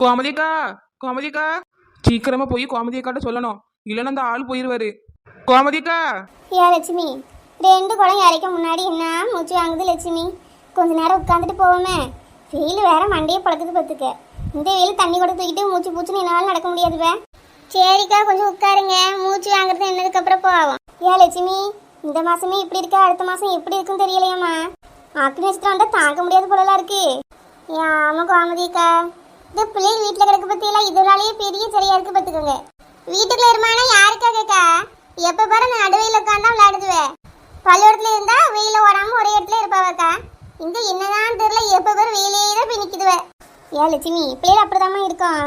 கோமதிக்கா, கோமதிக்கா, சீக்கிரமா போய் கோமதியக்காட்ட சொல்லணும். இல்லைன்னா அந்த ஆள் போயிருவாரு. கோமதிக்கா. ஏன் லட்சுமி, 2 குடம் இறைக்க முன்னாடி என்ன மூச்சு வாங்குது லட்சுமி? கொஞ்ச நேரம் உட்காந்துட்டு போவோமே. வெயில் வேற மண்டையை பழக்குது பார்த்துக்க. இந்த வெயில் தண்ணி கூட தூக்கிட்டு மூச்சு பூச்சுன்னு என்னால் நடக்க முடியாதுவே. சரிக்கா, கொஞ்சம் உட்காருங்க. மூச்சு வாங்குறது என்னதுக்கப்புறம் போவோம். ஏன் லட்சுமி, இந்த மாசமே இப்படி இருக்கா, அடுத்த மாசம் எப்படி இருக்குன்னு தெரியலையாம்மா. அக்னி நட்சத்திரம் வந்தால் தாங்க முடியாத போலலாம் இருக்கு. ஆமா கோமதிக்கா, இந்த பிள்ளைகள் வீட்டில் கிடக்க பற்றியெல்லாம் இதனாலேயே பெரிய சரியா இருக்கு பார்த்துக்கோங்க. வீட்டுக்குள்ள இருமானா யாருக்கா கேட்கா? எப்போ பாரு நான் நடுவையில் உட்காந்தா விளையாடுதுவேன். பள்ளிக்கூடத்துல இருந்தா வெயில ஓடாம ஒரே இடத்துல இருப்பாவக்கா. இங்க என்னதான் தெரியல, எப்போ பாரு வெயிலே தான் போய் நிற்குதுவே. ஏன் லட்சுமி, பிள்ளைகள் அப்படிதாம்மா இருக்கும்.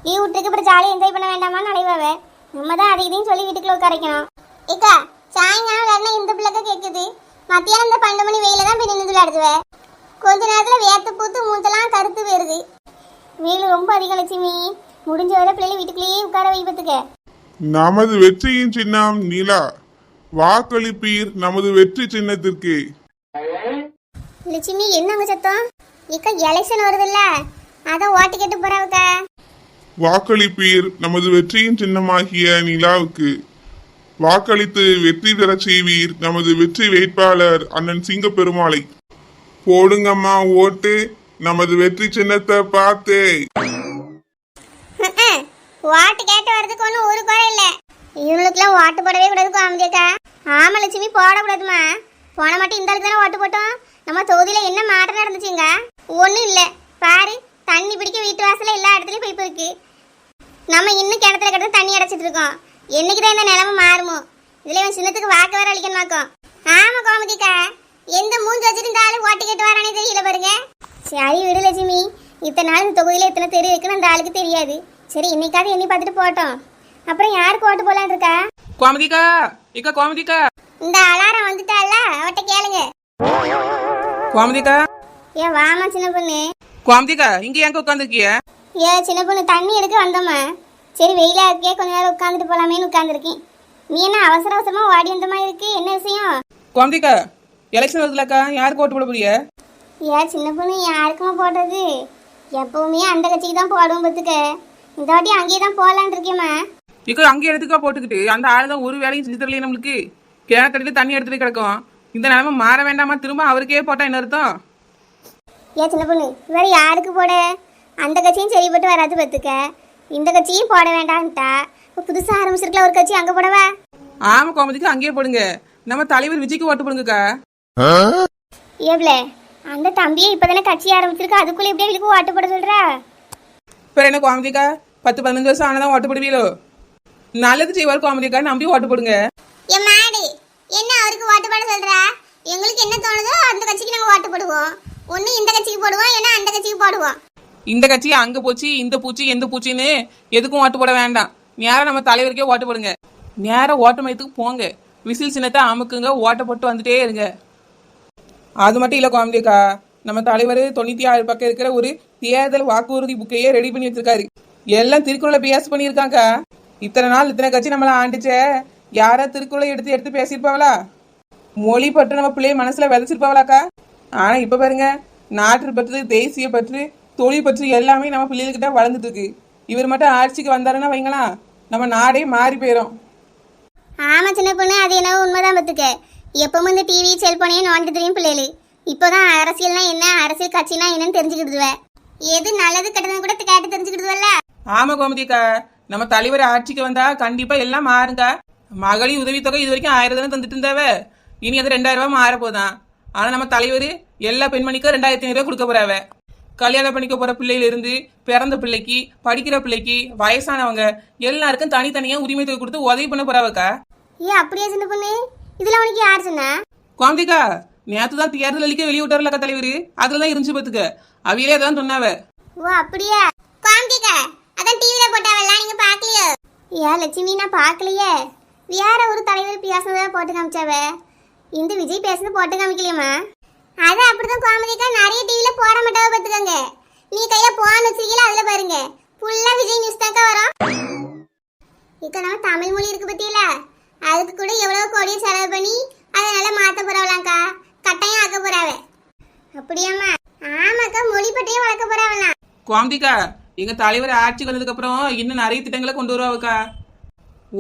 லீவ் விட்டுருக்கு, அப்புறம் ஜாலியாக என்ஜாய் பண்ண வேண்டாமான்னு நினைவாவே. நம்ம தான் அதை இதையும் சொல்லி வீட்டுக்குள்ள உட்காரைக்கணும். ஏக்கா, சாயங்காலம் வரணும் இந்த பிள்ளைக்க கேட்குது. மத்தியானம் இந்த 12 மணி வெயில தான் போய் நின்று விளையாடுதுவே. கொஞ்ச நேரத்தில் வேத்து பூத்து மூத்தெல்லாம் கருத்து போயிருது. வெயில் ரொம்ப அதிகம் லட்சுமி. முடிஞ்ச வரை பிள்ளைகளை வீட்டுக்குள்ளேயே உட்கார வைப்பதுக்க. நமது வெற்றியின் சின்னம் நிலா. வாக்களிப்பீர் நமது வெற்றி சின்னத்திற்கு. லட்சுமி, என்னங்க சத்தம்? இக்கா எலெக்ஷன் வருதுல்ல, அதான் ஓட்டு கேட்டு போறாவுக்கா. வாக்களிப்பீர் நமது வெற்றியின் சின்னமாகிய நிலாவுக்கு. வாக்களித்து வெற்றி பெறச் செய்வீர் நமது வெற்றி வேட்பாளர் அண்ணன் சிங்கப்பெருமாளை. போடுங்கம்மா ஓட்டு நமது வெற்றி சின்னத்தை பார்த்து. ஓட்டு கேட்டு வர்றதுக்கு ஒன்றும் ஒரு குறை இல்லை. இவங்களுக்குலாம் ஓட்டு போடவே கூடாது கோமதியக்கா. ஆமா லட்சுமி, போடக்கூடாதுமா. போன மட்டும் இந்த தானே ஓட்டு போட்டோம். நம்ம தொகுதியில என்ன மாற்றம் நடந்துச்சுங்க? ஒன்றும் இல்லை. பாரு, தண்ணி பிடிக்க வீட்டு வாசல எல்லா இடத்துலையும் பைப் இருக்கு. நம்ம இன்னும் கிணத்துல கிடந்து தண்ணி அடைச்சிட்டு இருக்கோம். என்னைக்குதான் இந்த நிலைமை மாறுமோ? இதுல இவன் சின்னத்துக்கு வாக்கு வேற அளிக்கணுமாக்கும். ஆமா கோமதிக்கா, எந்த மூஞ்சி வச்சுட்டு இந்த ஆளு ஓட்டு கேட்டு வரானே தெரியல பாருங்க. சரி விடு லட்சுமி, இத்தனை நாள் இந்த தொகுதியில எத்தனை தெரு இருக்குன்னு அந்த ஆளுக்கு தெரியாது. சரி, இன்னைக்காவது எண்ணி பார்த்துட்டு போட்டோம். அப்புறம் யாருக்கு ஓட்டு போலான்னு இருக்கா? கோமதிக்கா, இக்கா கோமதிக்கா. இந்த அலாரம் வந்துட்டால, அவட்ட கேளுங்க. கோமதிக்கா. ஏன் வாமா சின்ன பொண்ணு. கோமதிக்கா, இங்க எங்க உட்காந்துருக்கிய? ஏன் சின்ன பொண்ணு, தண்ணி எடுக்க வந்தோமா. சரி, வெயிலா இருக்கே, கொஞ்ச நேரம் உட்காந்துட்டு போலாமேன்னு உட்காந்துருக்கேன். நீ என்ன அவசர அவசரமா ஓடி வந்த மாதிரி இருக்கு, என்ன விஷயம்? கோமதிக்கா, எலெக்ஷன் வருதுலக்கா, யாருக்கு ஓட்டு போட போறிய? ஏன் சின்ன பொண்ணு, யாருக்குமா போடுறது? எப்பவுமே அந்த கட்சிக்கு தான் போடுவோம் பத்துக்க. இந்த வாட்டி அங்கேயே தான் போகலான் இருக்கேம்மா. இக்கா அங்கே எடுத்துக்கா போட்டுக்கிட்டு அந்த ஆள் தான் ஒரு வேலையும் செஞ்சு தரலையே நம்மளுக்கு. கிணக்கடியில் தண்ணி எடுத்துட்டு கிடக்கும். இந்த நிலைமை மாற வேண்டாமா? திரும்ப அவருக்கே போட்டா என்ன அர்த்தம்? ஏன் சின்ன பொண்ணு, வேற யாருக்கு போட? அந்த கட்சியும் சரிப்பட்டு வராது பத்துக்க. இந்த கட்சியும் போட வேண்டான்ட்டா. புதுசா ஆரம்பிச்சிருக்கல ஒரு கட்சி, அங்க போடவா? ஆமா கோமதிக்கு அங்கேயே போடுங்க. நம்ம தலைவர் விஜய்க்கு ஓட்டு போடுங்கக்கா. ஏவ்ல, அந்த தம்பியே இப்பதானே கட்சி ஆரம்பிச்சிருக்கா, அதுக்குள்ள எப்படியே இவளுக்கு ஓட்டு போட சொல்றா? இப்போ என்ன கோமதிக்கா, 10-15 வருஷம் ஆனதான் ஓட்டு போடுவீங்களோ? நல்லது செய்வார் கோமதிக்கா, நம்பி ஓட்டு போடுங்க. என் மாடு என்ன அவருக்கு ஓட்டு போட சொல்றா? எங்களுக்கு என்ன தோணுதோ அந்த கட்சிக்கு நாங்க ஓட்டு போடுவோம். ஒண்ணு இந்த கட்சிக்கு போடுவோம், இல்லைன்னா அந்த கட்சிக்கு போடுவோம். இந்த கட்சி அங்க போச்சு, இந்த பூச்சி எந்த பூச்சின்னு எதுக்கும் ஓட்டு போட வேண்டாம். நேரம் நம்ம தலைவருக்கே ஓட்டு போடுங்க. நேரம் ஓட்டு மையத்துக்கு போங்க, விசில் சின்னத்தை அமுக்குங்க, ஓட்ட போட்டு வந்துட்டே இருங்க. அது மட்டும் இல்ல கோமதிக்கா, நம்ம தலைவர் 96 பக்கம் இருக்கிற ஒரு தேர்தல் வாக்குறுதி புக்கையே ரெடி பண்ணி வச்சிருக்காரு. எல்லாம் திருக்குறளை பேஸ் பண்ணியிருக்காங்க. இத்தனை நாள் இத்தனை கட்சி நம்மள ஆண்டுச்ச, யாரா திருக்குறளை எடுத்து எடுத்து பேசியிருப்பாங்களா? மொழி பற்று நம்ம பிள்ளைய மனசுல விதைச்சிருப்பாங்களாக்கா? ஆனா இப்ப பாருங்க, நாட்டு பற்று, தேசிய பற்று, தொழில் பற்று எல்லாமே நம்ம பிள்ளைகிட்ட வளர்ந்துட்டு இருக்கு. இவர் மட்டும் ஆட்சிக்கு வந்தாருன்னா வைங்களா, நம்ம நாடே மாறி போயிடும். ஆமா சின்ன பொண்ணு, அது என்னவோ உண்மைதான் பத்துக்க. எப்பவும் இந்த டிவி செல்போனையும் நோண்டிட்டு தெரியும் பிள்ளைகள். இப்போதான் அரசியல்னா என்ன, அரசியல் கட்சினா என்னன்னு தெரிஞ்சுக்கிடுதுவே. எது நல்லது கெட்டதுன்னு கூட கேட்டு தெரிஞ்சுக்கிடுதுவல்ல. ஆமா கோமதிக்கா, நம்ம தலைவர் ஆட்சிக்கு வந்தா கண்டிப்பா எல்லாம் மாறுங்க. மகளிர் உதவித்தொகை இது வரைக்கும் 1000 தானே தந்துட்டு இருந்தாவ, இனி அது 2000 ரூபாய் மாற போதான். ஆனா நம்ம தலைவர் எல்லா பெண்மணிக்கும் 2500 ரூபாய் கொடுக்க போறாவ. கல்யாணம் பண்ணிக்க போற பிள்ளையில இருந்து பிறந்த பிள்ளைக்கு, படிக்கிற பிள்ளைக்கு, வயசானவங்க எல்லாருக்கும் தனித்தனியா உரிமை தொகை கொடுத்து உதவி பண்ண போறாவக்கா. ஏன் அப்படியே சின்ன பொண்ணு, இதுல உனக்கு யார் சொன்னா? கோமதிக்கா, நேத்துதான் தேர்தல் அளிக்க வெளியே விட்டார்லக்கா தலைவர், அதுலதான் இருந்துச்சு பாத்துக்க. அவையிலே அதான் சொன்னாவ. ஓ அப்படியா? காமிக்க, அதான் டிவில போட்டாவல்ல, நீங்க பாக்கலையோ? ஏன் லட்சுமி, நான் பாக்கலையே. வேற ஒரு தலைவர் பேசுனதா போட்டு காமிச்சாவ. இந்த விஜய் பேசுனது போட்டு காமிக்கலையம்மா. அது அப்படிதான் கோமதிக்கா, நிறைய டிவில போட மாட்டாவ பாத்துக்கோங்க. நீ கையில போன் வச்சிருக்கீல, அதுல பாருங்க, ஃபுல்லா விஜய் நியூஸ் தாக்கா வரும். இக்க நம்ம தமிழ் மொழி இருக்கு பத்தியில, அதுக்கு கூட எவ்வளவு கோடியை செலவு பண்ணி அதை நல்லா மாத்த போறாவலாம்க்கா, கட்டாயம் ஆக்க போறாவ. அப்படியாம்மா? ஆமாக்கா, மொழி பற்றியே வளர்க்க போறாவலாம். கோமதிக்கா, எங்க தலைவர் ஆட்சிக்கு வந்ததுக்கு அப்புறம் இன்னும் நிறைய திட்டங்களை கொண்டு வருவாக்கா.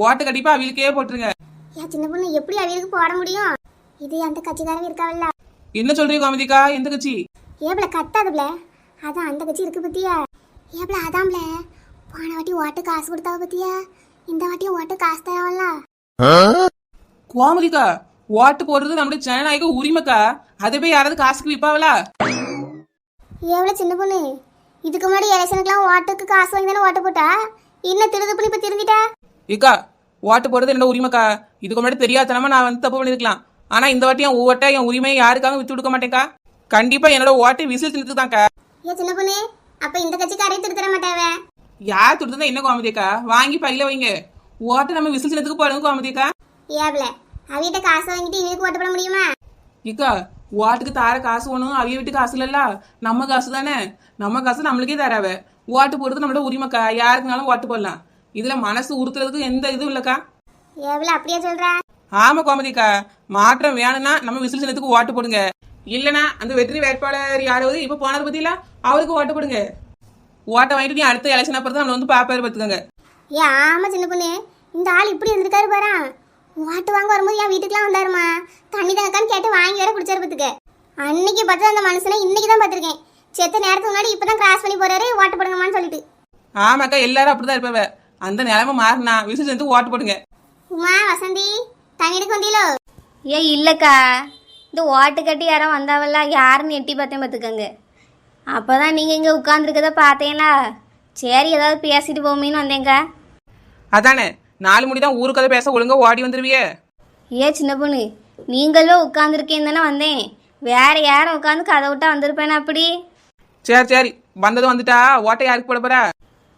ஓட்டு கண்டிப்பா அவங்களுக்கே போட்டுருங்க. ஏன் சின்ன பொண்ணு எப்படி அவியலுக்கு போட முடியும்? இது அந்த கட்சிக்காரங்க இருக்காவல்ல. என்ன சொல்றீங்க கோமதிக்கா? எந்த கட்சி? ஏப்ல கத்தாதுப்ல, அதான் அந்த கட்சி இருக்கு பத்தியா? ஏப்ல அதான்ல, போன வாட்டி ஓட்டு காசு கொடுத்தாவ பத்தியா? இந்த வாட்டியும் ஓட்டு காசு தரவல்ல. கோமதிக்கா, ஓட்டு போடுறது நம்மளுடைய ஜனநாயக உரிமைக்கா. அதை போய் யாராவது காசுக்கு விற்பாவலா? ஏவ்ல சின்ன பொண்ணு, இதுக்கு முன்னாடி எலெக்ஷனுக்குலாம் ஓட்டுக்கு காசு வாங்கி தானே ஓட்டு போட்டா? இன்னும் திருதுப்புன்னு இப்ப திருந்திட்டா? ஏக்கா, ஓட்டு போடுறது என்னோட உரிமைக்கா. இதுக்கு முன்னாடி தெரியாதனமா நான் வந்து தப்பு பண்ணிருக்கலாம். ஆனா இந்த வாட்டி என் ஓட்டை என் உரிமையை யாருக்காக விட்டு கொடுக்க மாட்டேங்க்கா. கண்டிப்பா என்னோட ஓட்டை விசில் தின்னுதான்க்கா. ஏன் சின்ன பொண்ணு, அப்ப இந்த கட்சிக்காரையும் திருத்தர மாட்டாவ? யார் துடுத்தா என்ன கோமதிக்கா? வாங்கி பையில வைங்க. ஓட்டை நம்ம விசில் தின்னதுக்கு போடுங்க கோமதிக்கா. ஏப்ல அவிட்ட காசு வாங்கிட்டு இவனுக்கு ஓட்டு போட முடியுமா? இக்கா, ஓட்டுக்கு தார காசு ஒண்ணும் அவிய வீட்டு காசு இல்லல்ல, நம்ம காசு தானே. நம்ம காசு நம்மளுக்கே தராவ. ஓட்டு போடுறது நம்மளோட உரிமைக்கா. யாருக்குனாலும் ஓட்டு போடலாம். இதுல மனசு உறுத்துறதுக்கு எந்த இதுவும் இல்லக்கா. ஏவ்ல அப்படியே சொல்ற? ஆமா கோமதிக்கா, மாற்றம் வேணும்னா நம்ம விசில் சின்னத்துக்கு ஓட்டு போடுங்க. இல்லனா அந்த வெற்றி வேட்பாளர் யாராவது இப்ப போனது பத்தியில அவருக்கு ஓட்டு போடுங்க. ஓட்டை வாங்கிட்டு நீ அடுத்த எலெக்ஷன் அப்புறம் தான் நம்மள வந்து பாப்பாரு பார்த்துக்கோங்க. ஏ ஆமா சின்ன பொண்ணு, இந்த ஆள் இப்படி இருந்திருக்காரு பாரா. ஓட்டு வாங்க வரும்போது என் வீட்டுக்குலாம் வந்தாருமா. தண்ணி தானக்கான்னு கேட்டு வாங்கி வேற குடிச்சாரு பத்துக்க. அன்னைக்கு பார்த்து அந்த மனுஷனை இன்னைக்கு தான் பார்த்துருக்கேன். செத்த நேரத்துக்கு முன்னாடி இப்பதான் கிராஸ் பண்ணி போறாரு ஓட்டு போடுங்கம்மான்னு சொல்லிட்டு. ஆமாக்கா, எல்லாரும் அப்படிதான் இருப்பவ. அந்த நிலைமை மாறினா விசில் சின்னத்துக்கு ஓட்டு போடுங்க. உமா வசந்தி, தண்ணி எடுக்க வந்தீங்களோ? ஏன் இல்லைக்கா, இந்த ஓட்டு கட்டி யாரோ வந்தாவல்ல, யாருன்னு எட்டி பார்த்தேன் பார்த்துக்கோங்க. அப்போ தான் நீங்கள் இங்கே உட்காந்துருக்கத பார்த்தேங்களா. சரி ஏதாவது பேசிட்டு போமேன்னு வந்தேங்க்கா. அதானே 4 மணி தான் ஊரு கதை பேச ஒழுங்கா ஓடி வந்துருவியே. ஏன் சின்ன பொண்ணு, நீங்களும் உட்காந்துருக்கேன்னு தானே வந்தேன். வேற யாரும் உட்காந்து கதை விட்டா வந்திருப்பேனா அப்படி? சரி சரி, வந்ததும் வந்துட்டா ஓட்டை யாருக்கு போட போறா?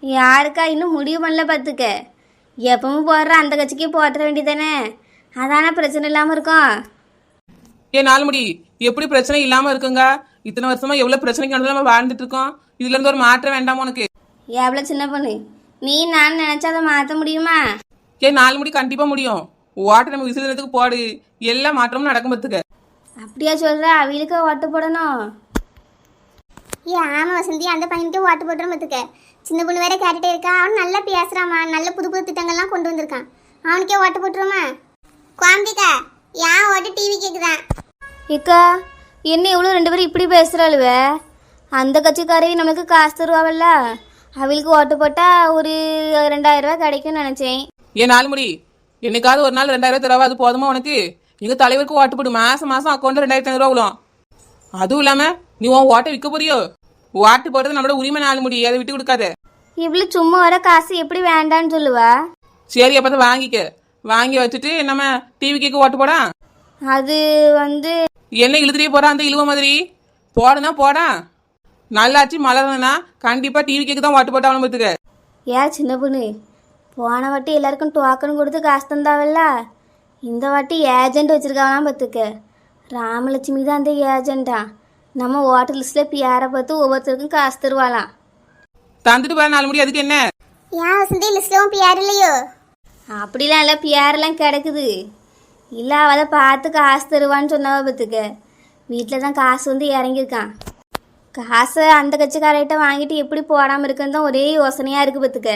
யாருக்கா இன்னும் முடிவு பண்ணல பார்த்துக்க. எப்பவும் போடுற அந்த கட்சிக்கே போட்டுற வேண்டியதானே, அதானே பிரச்சனை இல்லாமல் இருக்கும். ஏன் 4 மணி எப்படி பிரச்சனை இல்லாம இருக்குங்க? இத்தனை வருஷமா எவ்வளவு பிரச்சனைக்கு நடுவில் நம்ம வாழ்ந்துட்டு இருக்கோம். இதுல இருந்து ஒரு மாற்றம் வேண்டாமா உனக்கு? எவ்வளோ சின்ன பொண்ணு, நீ நான் நினச்சா அதை மாற்ற முடியுமா? ஏன் 4 மணி கண்டிப்பா முடியும். ஓட்டை நம்ம விசிலத்துக்கு போடு, எல்லா மாற்றமும் நடக்கும் பார்த்துக்க. அப்படியா சொல்கிற? அவளுக்கு ஓட்டு போடணும். ஏ ஆமா வசந்தி, அந்த பையனுக்கே ஓட்டு போட்டுரும் பத்துக்க. சின்ன பொண்ணு வேற கேட்டுட்டே இருக்கா. அவன் நல்லா பேசுறாமா, நல்ல புது புது திட்டங்கள்லாம் கொண்டு வந்திருக்கான். அவனுக்கே ஓட்டு போட்டுருமா? குழந்தைக்கா ஏன் ஓட்டு டிவி கேக்குதான்? ஏக்கா, என்ன இவ்வளோ 2 பேரும் இப்படி பேசுகிறாளுவ? அந்த கட்சிக்காரையும் நம்மளுக்கு காசு தருவாவல்ல, அவளுக்கு ஓட்டு போட்டால் ஒரு 2000 ரூபா கிடைக்கும்னு நினச்சேன். ஏன் 4 மணி, என்னைக்காவது ஒரு நாள் 2000 தரவா? அது போதுமா உனக்கு? எங்க தலைவருக்கு ஓட்டு போடு. மாசம் மாசம் அக்கௌண்ட்ல 2500 ரூபா விழும். அதுவும் இல்லாம நீ உன் ஓட்டை விற்க போறியோ? ஓட்டு போடுறது நம்மளோட உரிமை 4 மணி, அதை விட்டு கொடுக்காத. இவ்வளோ சும்மா வர காசு எப்படி வேண்டான்னு சொல்லுவா? சரி, அப்பதான் வாங்கிக்க. வாங்கி வச்சுட்டு நம்ம டிவி கேக்கு ஓட்டு போடா. அது வந்து என்ன இழுத்துட்டே போறா அந்த இழுவ மாதிரி? போடுனா போடா. நல்லாச்சு மலர்னா கண்டிப்பா டிவி கேக்கு தான் ஓட்டு போட்டா அவனை பார்த்துக்க. ஏன் சின்ன பொண்ணு, போன வாட்டி எல்லாருக்கும் டோக்கன் கொடுத்து காசு தந்தாவல்ல, இந்த வாட்டி ஏஜென்ட் வச்சிருக்காங்களாம் பார்த்துக்க. ராமலட்சுமி தான் அந்த ஏஜென்ட்டா. நம்ம ஓட்டர் லிஸ்ட்டில் பியாரை பார்த்து ஒவ்வொருத்தருக்கும் காசு தருவாளாம். தந்துட்டு போற 4 மணி, அதுக்கு என்ன? ஏன் வசந்தி லிஸ்ட்லவும் பியார் இல்லையோ? அப்படிலாம் இல்லை, பியாரெல்லாம் கிடக்குது. இல்லை அவளை பார்த்து காசு தருவான்னு சொன்னவ பார்த்துக்க. வீட்டில் தான் காசு வந்து இறங்கியிருக்கான். காசை அந்த கட்சிக்காரர்கிட்ட வாங்கிட்டு எப்படி போடாமல் இருக்குன்னு தான் ஒரே யோசனையாக இருக்குது பார்த்துக்க.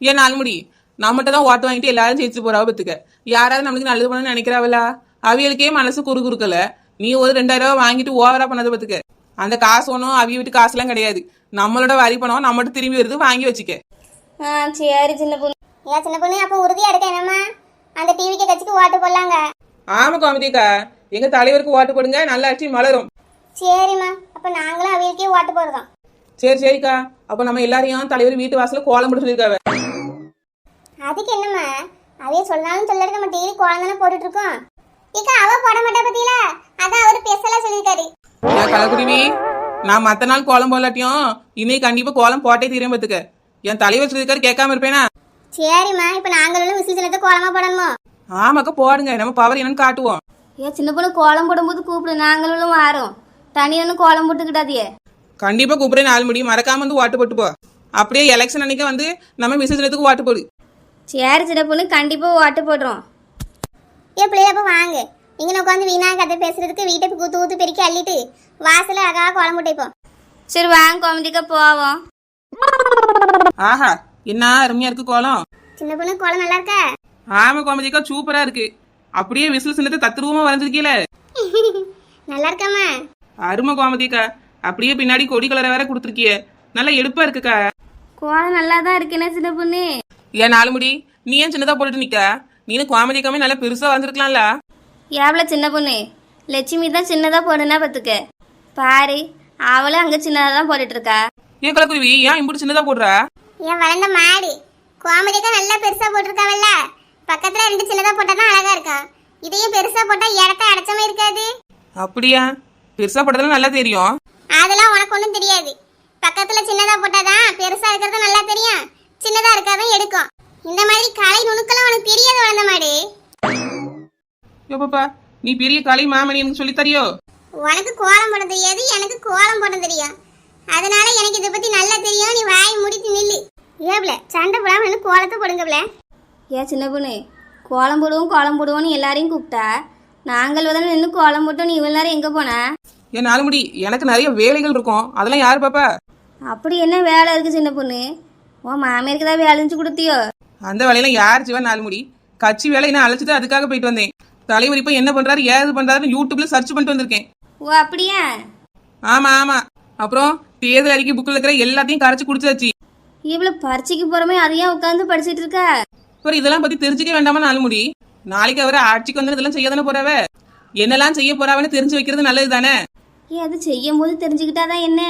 ஏன் 4 மணி, நம்மகிட்ட தான் ஓட்டு வாங்கிட்டு எல்லாரும் ஜெயிச்சு போறாவ பார்த்துக்க. யாராவது நம்மளுக்கு நல்லது பண்ணணும்னு நினைக்கிறாவளா? அவியலுக்கே மனசு குறுக்கல. நீ ஒரு 2000 ரூபா வாங்கிட்டு ஓவரா பண்ணதை பார்த்துக்க. அந்த காசு ஒன்றும் அவிய வீட்டு காசுலாம் கிடையாது. நம்மளோட வரி பணம் நம்மகிட்ட திரும்பி வருது, வாங்கி வச்சுக்க. சரி சின்ன பொண்ணு. ஏன் சின்ன பொண்ணு, அப்போ உறுதியா இருக்க என்னம்மா? அந்த டிவிக்கு கட்சிக்கு ஓட்டு போடலாங்க. ஆமா கோமதிக்கா, எங்க தலைவருக்கு ஓட்டு போடுங்க, நல்லாட்சி மலரும். சரிம்மா, அப்ப நாங்களும் அவியலுக்கே ஓட்டு போடுறோம். சரி சரிக்கா, அப்ப நம்ம எல்லாரையும் தலைவர் வீட்டு வாசல கோலம் போட்டு சொல்லியிருக்காவ. அதுக்கு என்னம்மா, அவைய சொன்னாலும் சொல்லாரு, நம்ம டெய்லி கோலம் தானே போட்டுட்டு இருக்கோம். இக்கா அவ போட மாட்டா பத்தியில, அதான் அவரு பெசலா சொல்லியிருக்காரு. கலக்குருவி, நான் மத்த நாள் கோலம் போடலாட்டியும் இன்னைக்கு கண்டிப்பா கோலம் போட்டே தீரேன் பார்த்துக்க. என் தலைவர் சொல்லியிருக்காரு, கேட்காம இருப்பேனா? சரிம்மா, இப்ப நாங்களும் விசில் சின்னத்தை கோலமா போடணுமோ? ஆமாக்கா போடுங்க, நம்ம பவர் என்னன்னு காட்டுவோம். ஏன் சின்ன பொண்ணு கோலம் போடும்போது கூப்பிடு, நாங்களும் வாரோம். தனியாக கோலம் போட்டுக்கிட்டாதியே. கண்டிப்பா கூப்பிடுறேன் 4 மணி, மறக்காம வந்து ஓட்டு போட்டு போ. அப்படியே எலெக்ஷன் அன்னைக்கு வந்து நம்ம விசேஷத்துக்கு ஓட்டு போடு. சரி சின்ன பொண்ணு, கண்டிப்பாக ஓட்டு போடுறோம். ஏன் பிள்ளைய அப்ப வாங்க, இங்கே உட்காந்து வீணா கதை பேசுறதுக்கு வீட்டை கூத்து ஊத்து பெருக்கி அள்ளிட்டு வாசல அழகா கோலம் போட்டு வைப்போம். சரி வாங்க கோமதிக்கா போவோம். ஆஹா, என்ன அருமையா இருக்கு கோலம். சின்ன பொண்ணு கோலம் நல்லா இருக்கா? ஆமா கோமதிக்கா, சூப்பரா இருக்கு. அப்படியே விசில் சின்னத்தை தத்துருவமா வரைஞ்சிருக்கீல. நல்லா இருக்காமா? அருமை கோமதிக்கா, அப்படியே பின்னாடி கொடி கலரை வேற கொடுத்துருக்கிய. நல்லா எடுப்பா இருக்குக்கா. கோலம் நல்லா தான் இருக்குண்ணே சின்ன பொண்ணு. ஏன் நாலு முடி, நீ ஏன் சின்னதா போட்டுட்டு நிக்க? நீனு கோமதிக்காமே நல்லா பெருசா வந்திருக்கலாம்ல. எவ்வளோ சின்ன பொண்ணு, லட்சுமி தான் சின்னதாக போடுனா பார்த்துக்க. பாரு, அவளும் அங்கே சின்னதாக தான் போட்டுட்டு இருக்கா. ஏன் கலக்குருவி, ஏன் இப்படி சின்னதா போடுற? என் வளர்ந்த மாடு கோமதிக்கா நல்லா பெருசா போட்டிருக்காவல்ல, பக்கத்துல 2 சின்னதா போட்டாதான் அழகா இருக்கும். இதையும் பெருசா போட்டா இடத்த அடைச்சமே இருக்காது. அப்படியா? பெருசா போட்டதெல்லாம் நல்லா தெரியும். அதெல்லாம் உனக்கு ஒண்ணும் தெரியாது. பக்கத்துல சின்னதா போட்டாதான் பெருசா இருக்கிறது நல்லா தெரியும், சின்னதா இருக்காதான் எடுக்கும். இந்த மாதிரி கலை நுணுக்கெல்லாம் உனக்கு தெரியாது வளர்ந்த மாடு. யோபாப்பா, நீ பெரிய கலை மாமணி எனக்கு சொல்லி தரியோ? உனக்கு கோலம் போட தெரியாது, எனக்கு கோலம் போட தெரியும். அதனால எனக்கு இதை பத்தி நல்லா தெரியும். நீ வாய் முடித்து நில்லு. ஏப்ல சண்டை போடாம நின்னு கோலத்தை போடுங்கப்ல. ஏன் சின்ன பொண்ணு, கோலம் போடுவோம்னு எல்லாரையும் கூப்பிட்டா நாங்கள் வந்து நின்று கோலம் போட்டோம். நீ இவ்வளோ நேரம் எங்கே போன? ஏன் நாலு முடி, எனக்கு நிறைய வேலைகள் இருக்கும், அதெல்லாம் யாரு பாப்பா? அப்படி என்ன வேலை இருக்குது சின்ன பொண்ணு? உன் மாமியாருக்கு தான் வேலை செஞ்சு கொடுத்தியோ? அந்த வேலையெல்லாம் யார் செய்வா நாலு முடி? கட்சி வேலை என்ன அழைச்சிட்டு அதுக்காக போயிட்டு வந்தேன். தலைவர் இப்ப என்ன பண்றாரு ஏது பண்றாருன்னு யூடியூப்ல சர்ச் பண்ணிட்டு வந்திருக்கேன். ஓ அப்படியா? ஆமா ஆமா. அப்புறம் தேர்தல் அறிக்கை புக்கில் இருக்கிற எல்லாத்தையும் கரைச்சு குடிச்சாச்சு. இவ்வளோ பரீட்சைக்கு போகிறோமே அதையா உட்காந்து படிச்சுட்டு இருக்கா? அப்புறம் இதெல்லாம் பத்தி தெரிஞ்சுக்க வேண்டாமா நாலு முடி? நாளைக்கு அவரை ஆட்சிக்கு வந்து இதெல்லாம் செய்ய தானே போறாவ. என்னெல்லாம் செய்ய போறாவன்னு தெரிஞ்சு வைக்கிறது நல்லது தானே. ஏன் அது செய்யும் போது தெரிஞ்சுக்கிட்டாதான் என்ன?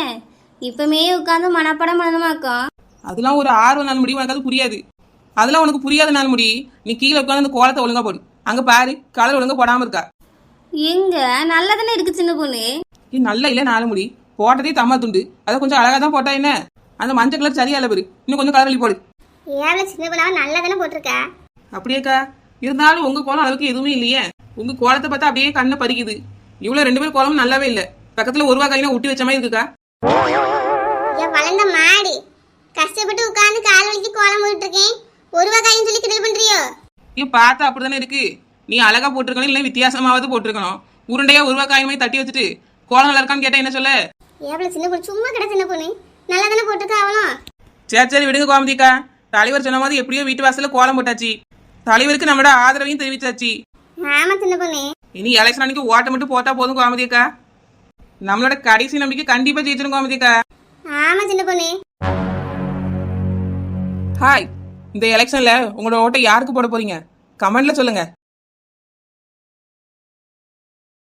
இப்பமே உட்காந்து மனப்படம் பண்ணணுமாக்கும். அதெல்லாம் ஒரு ஆர்வம் நாலு முடி, உனக்கு அது புரியாது. அதெல்லாம் உனக்கு புரியாத நாலு முடி. நீ கீழே உட்காந்து அந்த கோலத்தை ஒழுங்கா போடு. அங்க பாரு, கலர் ஒழுங்கா போடாம இருக்கா. எங்க நல்லா தானே இருக்கு சின்ன பொண்ணு. இது நல்ல இல்ல நாலு முடி, போட்டதே தம்மா துண்டு. அதை கொஞ்சம் அழகா தான் போட்டா என்ன? அந்த மஞ்சள் கலர் சரியா இல்ல பாரு, இன்னும் கொஞ்சம் கலர் அள்ளி போடு. ஏப்ல சின்ன பொண்ணாவ நல்லா தானே போட்டிருக்கா. அப்படியேக்கா, இருந்தாலும் உங்க கோலம் அளவுக்கு எதுவுமே இல்லையே. உங்க கோலத்தை பார்த்தா அப்படியே கண்ணை பறிக்குது. இவ்வளவு 2 பேர் கோலமும் நல்லாவே இல்ல. பக்கத்துல ஒரு கையினா ஒட்டி வச்ச மாதிரி இருக்குக்கா. என் வளர்ந்த மாடு கஷ்டப்பட்டு உட்கார்ந்து கால் வலிக்கு கோலம் போட்டு இருக்கேன். ஒரு கைன்னு சொல்லி கிண்டல் பண்றியோ? இது பார்த்தா அப்படிதானே இருக்கு. நீ அழகா போட்டிருக்கணும், இல்லை வித்தியாசமாவது போட்டிருக்கணும். உருண்டையா ஒரு காய் மாதிரி தட்டி வச்சுட்டு கோலம் நல்லா இருக்கான்னு கேட்டா என்ன சொல்ல? ஏப்ல சின்ன பொண்ணு சும்மா கிட சின்ன பொண்ணு, நல்லா தானே போட்டிருக்கா அவனும். சரி சரி விடுங்க கோமதிக்கா. தலைவர் சொன்ன மாதிரி எப்படியோ வீட்டு வாசல்ல கோலம் போட்டாச்சு. தலைவருக்கு நம்மளோட ஆதரவையும் தெரிவிச்சாச்சு. ஆமா சின்ன பொண்ணு. இனி எலெக்ஷன் அன்னைக்கு ஓட்ட மட்டும் போட்டா போதும் கோமதிக்கா. நம்மளோட கடைசி நம்பிக்கை கண்டிப்பா ஜெயிச்சிடும் கோமதிக்கா. ஆமா சின்ன பொண்ணு. ஹாய், இந்த எலெக்ஷன்ல உங்களோட ஓட்டை யாருக்கு போட போறீங்க? கமெண்ட்ல சொல்லுங்க.